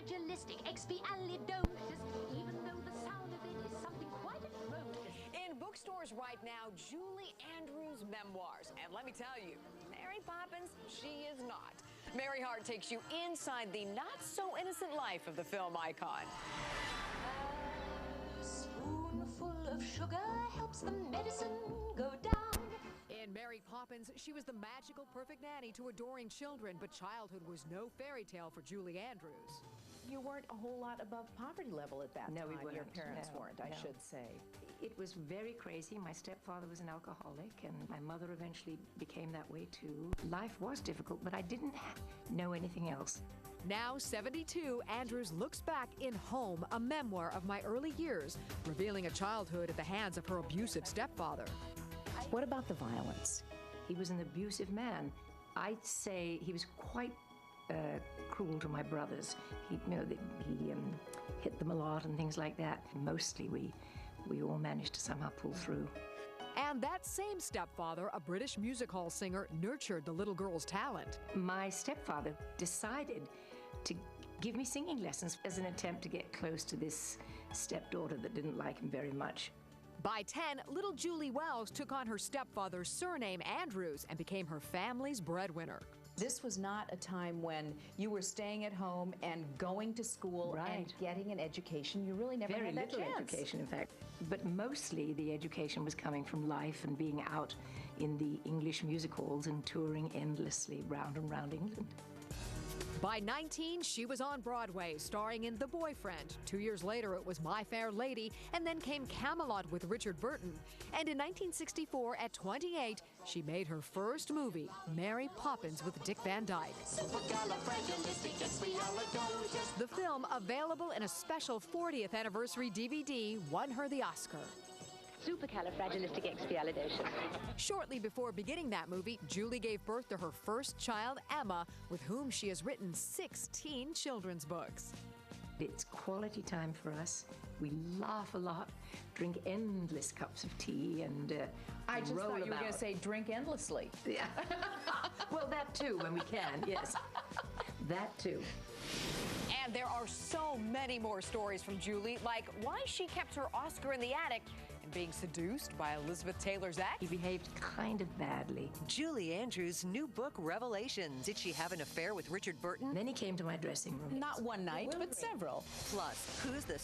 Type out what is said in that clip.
supercalifragilisticexpialidocious, even though the sound of it is something quite atrocious. In bookstores right now, Julie Andrews' memoirs. And let me tell you, Mary Poppins, she is not. Mary Hart takes you inside the not-so-innocent life of the film icon. A spoonful of sugar helps the medicine go down. In Mary Poppins, she was the magical, perfect nanny to adoring children, but childhood was no fairy tale for Julie Andrews. You weren't a whole lot above poverty level at that time. No, we weren't. Your parents No, weren't, I no. should say. It was very crazy. My stepfather was an alcoholic, and my mother eventually became that way too. Life was difficult, but I didn't know anything else. Now, 72, Andrews looks back in Home, a memoir of my early years, revealing a childhood at the hands of her abusive stepfather. What about the violence? He was an abusive man. I'd say he was quite cruel to my brothers. He hit them a lot and things like that. Mostly we all managed to somehow pull through. And that same stepfather, a British music hall singer, nurtured the little girl's talent. My stepfather decided to give me singing lessons as an attempt to get close to this stepdaughter that didn't like him very much. By 10, little Julie Wells took on her stepfather's surname, Andrews, and became her family's breadwinner. This was not a time when you were staying at home and going to school and getting an education. You really never Very had that little chance. education, in fact. But mostly the education was coming from life and being out in the English music halls and touring endlessly round and round England. By 19, she was on Broadway, starring in The Boyfriend. 2 years later, it was My Fair Lady, and then came Camelot with Richard Burton. And in 1964, at 28, she made her first movie, Mary Poppins with Dick Van Dyke. The film, available in a special 40th anniversary DVD, won her the Oscar. Supercalifragilisticexpialidocious. Shortly before beginning that movie, Julie gave birth to her first child, Emma, with whom she has written 16 children's books. It's quality time for us. We laugh a lot, drink endless cups of tea, and I just roll thought you were about. going to say drink endlessly. Yeah. Well, that too, when we can, yes. That too. And there are so many more stories from Julie, like why she kept her Oscar in the attic and being seduced by Elizabeth Taylor's ex. He behaved kind of badly. Julie Andrews' new book, Revelations. Did she have an affair with Richard Burton? Then he came to my dressing room. Not one night, but several. Plus, who's the